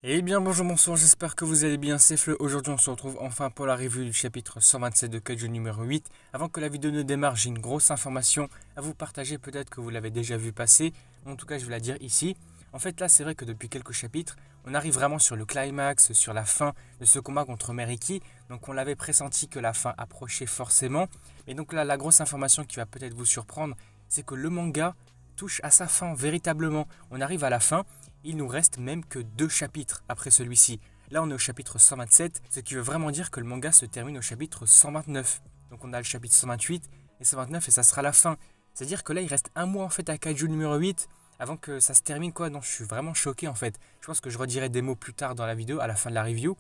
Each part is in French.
Eh bien bonjour, bonsoir, j'espère que vous allez bien, c'est Fleu. Aujourd'hui on se retrouve enfin pour la review du chapitre 127 de Kaiju numéro 8. Avant que la vidéo ne démarre, j'ai une grosse information à vous partager, peut-être que vous l'avez déjà vu passer, en tout cas je vais la dire ici. En fait là c'est vrai que depuis quelques chapitres, on arrive vraiment sur le climax, sur la fin de ce combat contre Meriki. Donc on l'avait pressenti que la fin approchait forcément. Et donc là la grosse information qui va peut-être vous surprendre, c'est que le manga touche à sa fin véritablement. On arrive à la fin. Il nous reste même que 2 chapitres après celui-ci. Là, on est au chapitre 127, ce qui veut vraiment dire que le manga se termine au chapitre 129. Donc on a le chapitre 128 et 129 et ça sera la fin. C'est-à-dire que là, il reste un mois en fait à Kaiju numéro 8 avant que ça se termine quoi. Non, je suis vraiment choqué en fait. Je pense que je redirai des mots plus tard dans la vidéo, à la fin de la review.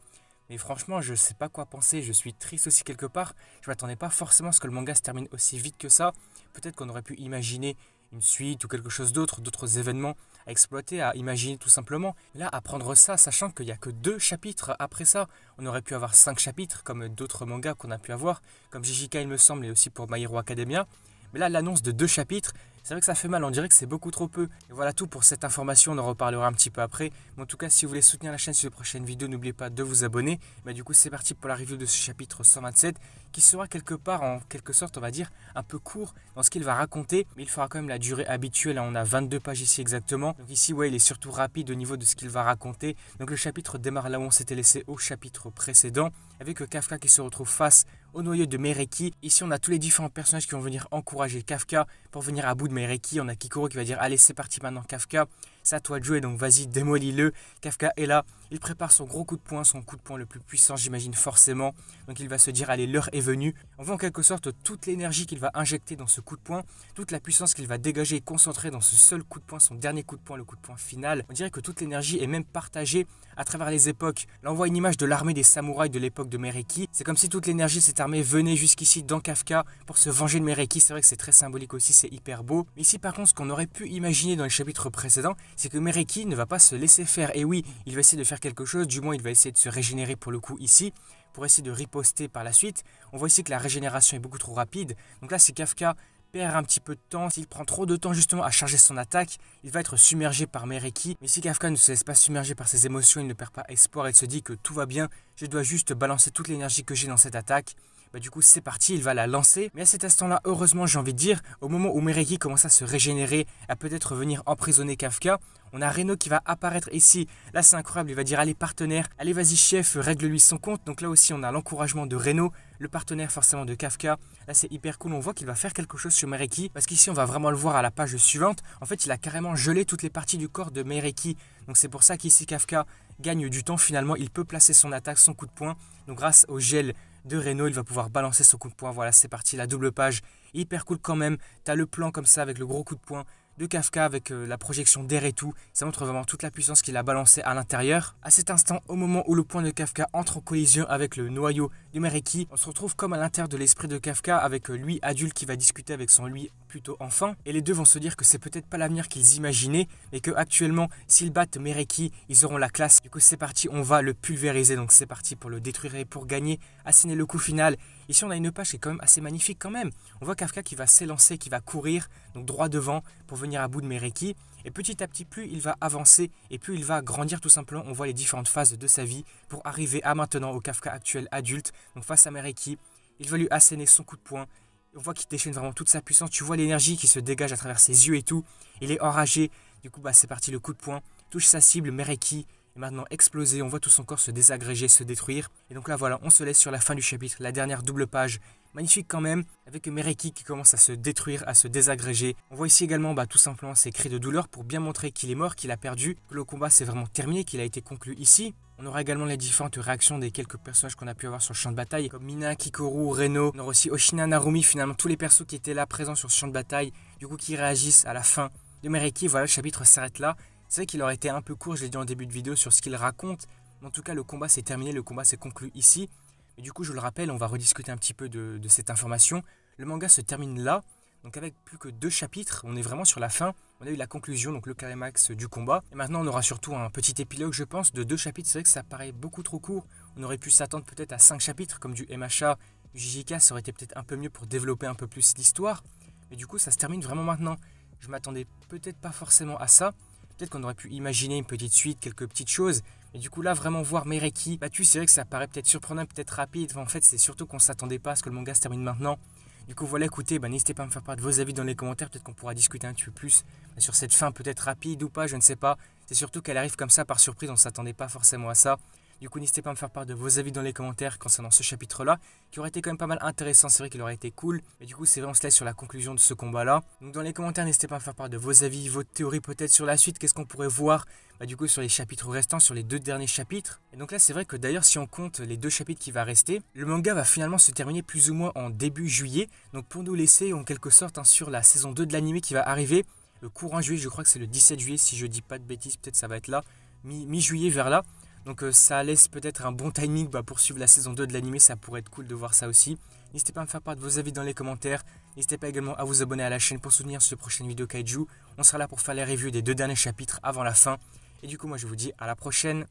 Mais franchement, je sais pas quoi penser, je suis triste aussi quelque part. Je m'attendais pas forcément à ce que le manga se termine aussi vite que ça. Peut-être qu'on aurait pu imaginer une suite ou quelque chose d'autre, d'autres événements à exploiter, à imaginer tout simplement. Là, apprendre ça, sachant qu'il n'y a que 2 chapitres après ça, on aurait pu avoir 5 chapitres comme d'autres mangas qu'on a pu avoir, comme JJK il me semble, et aussi pour My Hero Academia. Mais là, l'annonce de 2 chapitres, c'est vrai que ça fait mal, on dirait que c'est beaucoup trop peu. Et voilà tout pour cette information, on en reparlera un petit peu après. Mais en tout cas, si vous voulez soutenir la chaîne sur les prochaines vidéos, n'oubliez pas de vous abonner. Bah, du coup, c'est parti pour la review de ce chapitre 127, qui sera quelque part, en quelque sorte, on va dire, un peu court dans ce qu'il va raconter. Mais il fera quand même la durée habituelle, on a 22 pages ici exactement. Donc ici, ouais, il est surtout rapide au niveau de ce qu'il va raconter. Donc le chapitre démarre là où on s'était laissé au chapitre précédent, avec Kafka qui se retrouve face au noyau de Mereki. Ici, on a tous les différents personnages qui vont venir encourager Kafka pour venir à bout de Mereki. On a Kikoro qui va dire allez, c'est parti maintenant Kafka, c'est à toi de jouer, donc vas-y, démolis-le. Kafka est là, il prépare son gros coup de poing, son coup de poing le plus puissant, j'imagine forcément. Donc il va se dire allez, l'heure est venue. On voit en quelque sorte toute l'énergie qu'il va injecter dans ce coup de poing, toute la puissance qu'il va dégager et concentrer dans ce seul coup de poing, son dernier coup de poing, le coup de poing final. On dirait que toute l'énergie est même partagée à travers les époques. Là, on voit une image de l'armée des samouraïs de l'époque de Mereki. C'est comme si toute l'énergie de cette armée venait jusqu'ici dans Kafka pour se venger de Mereki. C'est vrai que c'est très symbolique aussi, c'est hyper beau. Mais ici, par contre, ce qu'on aurait pu imaginer dans les chapitres précédents, c'est que Mereki ne va pas se laisser faire. Et oui, il va essayer de faire quelque chose, du moins il va essayer de se régénérer pour le coup ici, pour essayer de riposter par la suite. On voit ici que la régénération est beaucoup trop rapide. Donc là, c'est Kafka perd un petit peu de temps. S'il prend trop de temps justement à charger son attaque, il va être submergé par Mereki. Mais si Kafka ne se laisse pas submerger par ses émotions, il ne perd pas espoir et se dit que tout va bien, je dois juste balancer toute l'énergie que j'ai dans cette attaque. Bah, du coup c'est parti, il va la lancer. Mais à cet instant-là, heureusement j'ai envie de dire, au moment où Mereki commence à se régénérer, à peut-être venir emprisonner Kafka, on a Reno qui va apparaître ici. Là c'est incroyable, il va dire allez partenaire, allez vas-y chef, règle-lui son compte. Donc là aussi on a l'encouragement de Reno, le partenaire forcément de Kafka. Là c'est hyper cool, on voit qu'il va faire quelque chose sur Mereki, parce qu'ici on va vraiment le voir à la page suivante. En fait il a carrément gelé toutes les parties du corps de Mereki. Donc c'est pour ça qu'ici Kafka gagne du temps finalement, il peut placer son attaque, son coup de poing. Donc grâce au gel de Reno, il va pouvoir balancer son coup de poing. Voilà, c'est parti, la double page, hyper cool quand même. T'as le plan comme ça avec le gros coup de poing de Kafka avec la projection d'air et tout. Ça montre vraiment toute la puissance qu'il a balancée à l'intérieur. À cet instant, au moment où le poing de Kafka entre en collision avec le noyau du Mereki, on se retrouve comme à l'intérieur de l'esprit de Kafka avec lui adulte qui va discuter avec son lui plutôt enfant. Et les deux vont se dire que c'est peut-être pas l'avenir qu'ils imaginaient, mais que actuellement, s'ils battent Mereki, ils auront la classe. Du coup, c'est parti, on va le pulvériser. Donc c'est parti pour le détruire et pour gagner, asséner le coup final. Ici, on a une page qui est quand même assez magnifique quand même. On voit Kafka qui va s'élancer, qui va courir, donc droit devant pour venir à bout de Mereki. Et petit à petit, plus il va avancer et plus il va grandir tout simplement. On voit les différentes phases de sa vie pour arriver à maintenant au Kafka actuel adulte. Donc face à Mereki, il va lui asséner son coup de poing. On voit qu'il déchaîne vraiment toute sa puissance. Tu vois l'énergie qui se dégage à travers ses yeux et tout. Il est enragé. Du coup, c'est parti, le coup de poing touche sa cible, Mereki est maintenant explosé, on voit tout son corps se désagréger, se détruire. Et donc là voilà, on se laisse sur la fin du chapitre, la dernière double page. Magnifique quand même, avec Mereki qui commence à se détruire, à se désagréger. On voit ici également tout simplement ses cris de douleur pour bien montrer qu'il est mort, qu'il a perdu, que le combat s'est vraiment terminé, qu'il a été conclu ici. On aura également les différentes réactions des quelques personnages qu'on a pu avoir sur le champ de bataille, comme Mina, Kikoru, Reno. On aura aussi Oshina, Narumi, finalement tous les persos qui étaient là présents sur ce champ de bataille, du coup qui réagissent à la fin de Mereki. Voilà, le chapitre s'arrête là. C'est vrai qu'il aurait été un peu court, je l'ai dit en début de vidéo, sur ce qu'il raconte. Mais en tout cas, le combat s'est terminé, le combat s'est conclu ici. Et du coup, je le rappelle, on va rediscuter un petit peu de cette information. Le manga se termine là, donc avec plus que 2 chapitres. On est vraiment sur la fin. On a eu la conclusion, donc le climax du combat. Et maintenant, on aura surtout un petit épilogue, je pense, de 2 chapitres. C'est vrai que ça paraît beaucoup trop court. On aurait pu s'attendre peut-être à 5 chapitres, comme du MHA, du JJK. Ça aurait été peut-être un peu mieux pour développer un peu plus l'histoire. Mais du coup, ça se termine vraiment maintenant. Je m'attendais peut-être pas forcément à ça. Peut-être qu'on aurait pu imaginer une petite suite, quelques petites choses. Et du coup là vraiment voir Mereki battu, c'est vrai que ça paraît peut-être surprenant, peut-être rapide. En fait c'est surtout qu'on s'attendait pas à ce que le manga se termine maintenant. Du coup voilà, écoutez, n'hésitez pas à me faire part de vos avis dans les commentaires, peut-être qu'on pourra discuter un petit peu plus sur cette fin peut-être rapide ou pas, je ne sais pas. C'est surtout qu'elle arrive comme ça par surprise, on ne s'attendait pas forcément à ça. Du coup n'hésitez pas à me faire part de vos avis dans les commentaires concernant ce chapitre-là, qui aurait été quand même pas mal intéressant, c'est vrai qu'il aurait été cool. Mais du coup c'est vrai, on se laisse sur la conclusion de ce combat-là. Donc dans les commentaires, n'hésitez pas à me faire part de vos avis, vos théories peut-être sur la suite, qu'est-ce qu'on pourrait voir du coup sur les chapitres restants, sur les 2 derniers chapitres. Et donc là c'est vrai que d'ailleurs si on compte les 2 chapitres qui va rester, le manga va finalement se terminer plus ou moins en début juillet. Donc pour nous laisser en quelque sorte sur la saison 2 de l'anime qui va arriver, le courant juillet, je crois que c'est le 17 juillet si je dis pas de bêtises, peut-être ça va être là, mi-juillet vers là. Donc ça laisse peut-être un bon timing pour suivre la saison 2 de l'anime, ça pourrait être cool de voir ça aussi. N'hésitez pas à me faire part de vos avis dans les commentaires. N'hésitez pas également à vous abonner à la chaîne pour soutenir ce prochaine vidéo Kaiju. On sera là pour faire les reviews des 2 derniers chapitres avant la fin. Et du coup moi je vous dis à la prochaine.